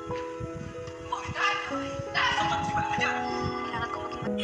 Kailangan ko mag-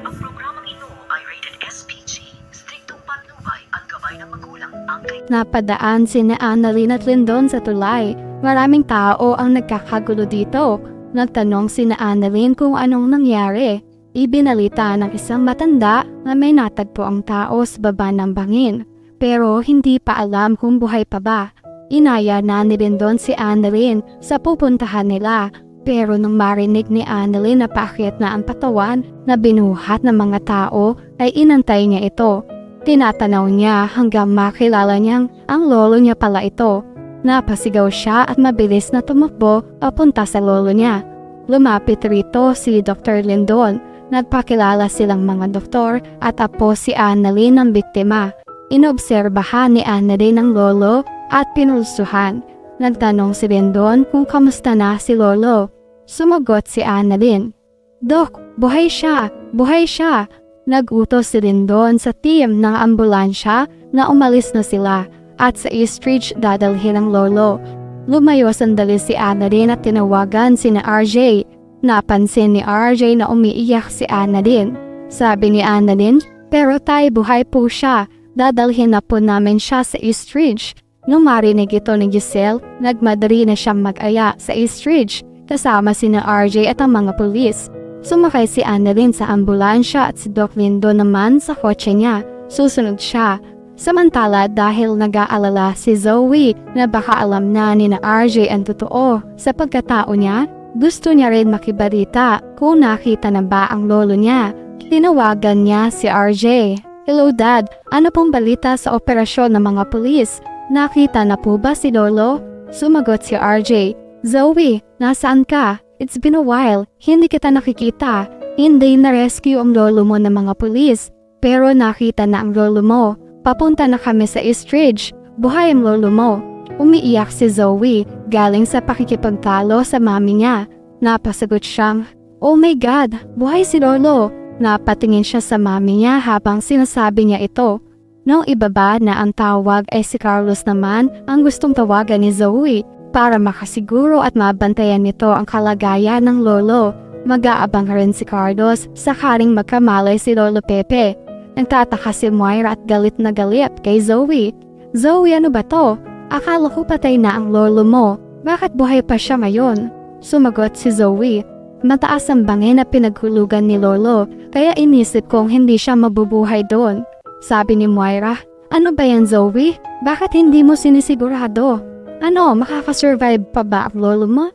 Ang programang ito ay rated SPG. Striktong patnubay at gabay ng magulang ang Napadaan sina Annalyn at Lindon sa tulay. Maraming tao ang nagkakagulo dito. Nagtanong sina Annalyn kung anong nangyari. Ibinalita ng isang matanda na may natagpo ang tao sa baba ng bangin. Pero hindi pa alam kung buhay pa ba. Inaya na ni Lindon si Annalyn sa pupuntahan nila. Pero nung marinig ni Annalyn na paakyat na ang patawan na binuhat ng mga tao ay inantay niya ito. Tinatanaw niya hanggang makilala niyang ang lolo niya pala ito. Napasigaw siya at mabilis na tumakbo papunta sa lolo niya. Lumapit rito si Dr. Lindon. Nagpakilala silang mga doktor at apo si Annalyn ng biktima. Inobserbahan ni Annalyn ang lolo at pinulsuhan. Nagtanong si Lindon kung kamusta na si lolo. Sumagot si Annalyn, "Dok, buhay siya! Buhay siya!" Nagutos si Lindon sa team ng ambulansya na umalis na sila at sa East Ridge dadalhin ang lolo. Lumayo sandali si Annalyn at tinawagan sina RJ. Napansin ni RJ na umiiyak si Annalyn. Sabi ni Annalyn, "Pero tay, buhay po siya. Dadalhin na po namin siya sa East Ridge." Nung marinig ito ni Giselle, nagmadali na siyang mag-aya sa East Ridge kasama sina RJ at ang mga pulis. Sumakay si Annalyn sa ambulansya at si Doc Lindon naman sa kotse niya. Susunod siya. Samantala dahil nag-aalala si Zoe na baka alam na ni na RJ ang totoo sa pagkatao niya, gusto niya rin makibalita kung nakita na ba ang lolo niya. Tinawagan niya si RJ. "Hello Dad, ano pong balita sa operasyon ng mga pulis? Nakita na po ba si lolo?" Sumagot si RJ, "Zoe, nasaan ka? It's been a while, hindi kita nakikita. Hindi na-rescue ang lolo mo ng mga pulis, pero nakita na ang lolo mo. Papunta na kami sa East Ridge. Buhay ang lolo mo." Umiiyak si Zoe, galing sa pakikipagtalo sa mami niya. Napasagot siyang, "Oh my God, buhay si lolo." Napatingin siya sa mami niya habang sinasabi niya ito. Nung ibaba na ang tawag ay si Carlos naman ang gustong tawagan ni Zoe para makasiguro at mabantayan nito ang kalagayan ng lolo. Mag-aabang rin si Carlos sakaling magkamalay si Lolo Pepe. Nagtataka si Moira at galit na galit kay Zoe. "Zoe, ano ba to? Akala ko patay na ang lolo mo. Bakit buhay pa siya ngayon?" Sumagot si Zoe, "Mataas ang bangin na pinaghulugan ni lolo, kaya inisip kong hindi siya mabubuhay doon." Sabi ni Moira, "Ano ba yan Zoe? Bakit hindi mo sinisigurado? Ano, makakasurvive pa ba ang lolo mo?"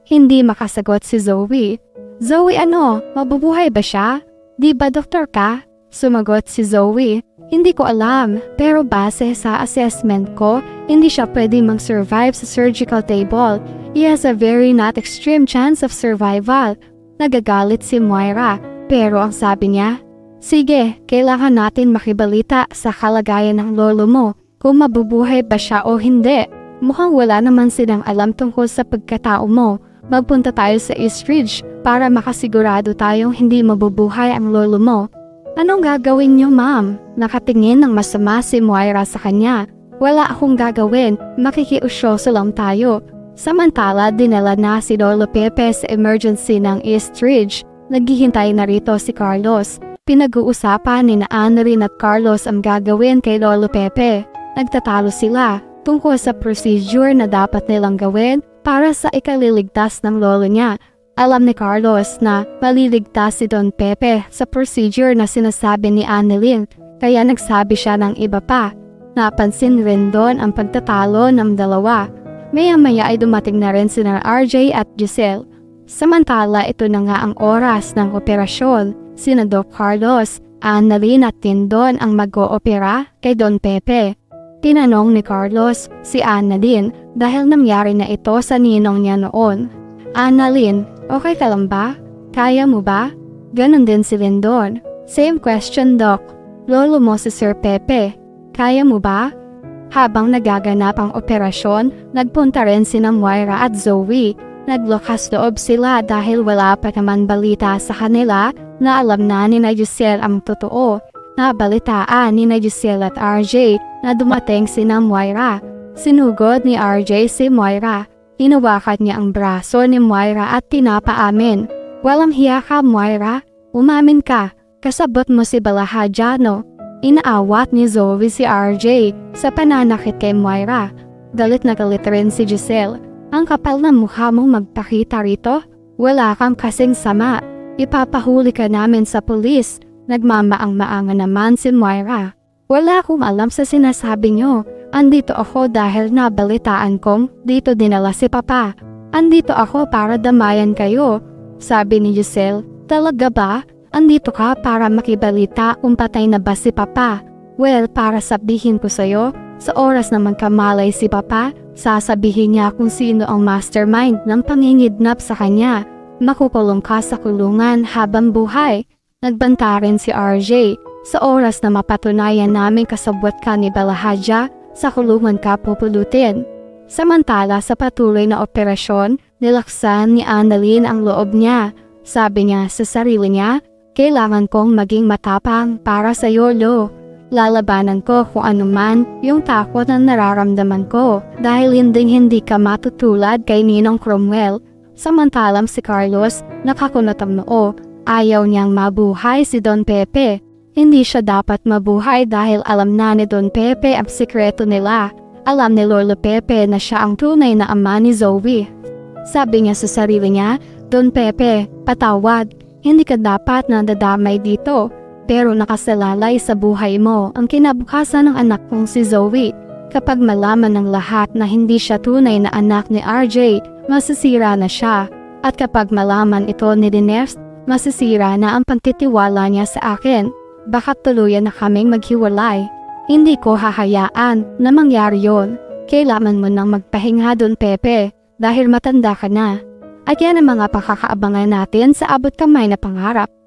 Hindi makasagot si Zoe. "Zoe, ano, mabubuhay ba siya? Di ba doktor ka?" Sumagot si Zoe, "Hindi ko alam, pero base sa assessment ko, hindi siya pwede mag-survive sa surgical table. He has a very not extreme chance of survival." Nagagalit si Moira, pero ang sabi niya, "Sige, kailangan natin makibalita sa kalagayan ng lolo mo kung mabubuhay ba siya o hindi. Mukhang wala naman silang alam tungkol sa pagkatao mo. Magpunta tayo sa East Ridge para makasigurado tayong hindi mabubuhay ang lolo mo." "Anong gagawin niyo, ma'am?" Nakatingin ng masama si Moira sa kanya. "Wala akong gagawin, makikiusyoso lang tayo." Samantala, dinala na si Lolo Pepe sa emergency ng East Ridge. Naghihintay na rito si Carlos. Pinag-uusapan ni na Annalyn at Carlos ang gagawin kay Lolo Pepe. Nagtatalo sila tungkol sa procedure na dapat nilang gawin para sa ikaliligtas ng lolo niya. Alam ni Carlos na maliligtas si Don Pepe sa procedure na sinasabi ni Annalyn, kaya nagsabi siya ng iba pa. Napansin rin doon ang pagtatalo ng dalawa. Maya-maya ay dumating na rin sina RJ at Giselle. Samantala, ito na nga ang oras ng operasyon. Sina Doc Carlos, Annalyn at Lindon ang mag-oopera kay Don Pepe. Tinanong ni Carlos si Annalyn dahil nangyari na ito sa ninong niya noon. "Annalyn, okay ka lang ba? Kaya mo ba?" Ganon din si Lindon. "Same question, Doc. Lolo mo si Sir Pepe. Kaya mo ba?" Habang nagaganap ang operasyon, nagpunta rin sina Moira at Zoe. Naglakas loob sila dahil wala pa naman balita sa kanila na alam na ni Giselle ang totoo. Nabalitaan ni na Giselle at RJ na dumating si Moira. Sinugod ni RJ si Moira. Hinawakan niya ang braso ni Moira at pinapaamin. Walang hiya ka, Moira. Umamin ka. Kasabot mo si Balahadjano. Inaawat ni Zoe si RJ sa pananakit kay Moira. Galit na galit rin si Giselle. Ang kapal na mukha mong magpakita rito. Wala kang kasing sama. Ipapahuli ka namin sa pulis. Nagmamaang-maangan naman si Moira. Wala akong alam sa sinasabi niyo. Andito ako dahil nabalitaan kong dito dinala si Papa. Andito ako para damayan kayo. Sabi ni Giselle, talaga ba? Andito ka para makibalita kung patay na ba si Papa? Well, para sabihin ko sa'yo, sa oras na magkamalay si Papa, sasabihin niya kung sino ang mastermind ng pangingidnap sa kanya. Makukulong ka sa kulungan habang buhay. Nagbanta rin si RJ. Sa oras na mapatunayan namin kasabwat ka ni Balahadja, sa kulungan ka pupulutin. Samantala sa patuloy na operasyon, nilaksan ni Annalyn ang loob niya. Sabi niya sa sarili niya, kailangan kong maging matapang para sa Lo. Lalabanan ko kung anuman yung takot na nararamdaman ko dahil hindi ka matutulad kay Ninong Cromwell. Samantalang si Carlos nakakunot ang noo. Ayaw niyang mabuhay si Don Pepe. Hindi siya dapat mabuhay dahil alam na ni Don Pepe ang sikreto nila. Alam ni Lolo Pepe na siya ang tunay na ama ni Zoe. Sabi niya sa sarili niya, Don Pepe, patawad. Hindi ka dapat nadadamay dito. Pero nakasalalay sa buhay mo ang kinabukasan ng anak kong si Zoe. Kapag malaman ng lahat na hindi siya tunay na anak ni RJ, masisira na siya. At kapag malaman ito ni Diners, masisira na ang pagtitiwala niya sa akin. Baka tuluyan na kaming maghiwalay. Hindi ko hahayaan na mangyari yon. Kailangan mo nang magpahinga Don Pepe dahil matanda ka na. At yan ang mga pakakaabangan natin sa abot kamay na pangarap.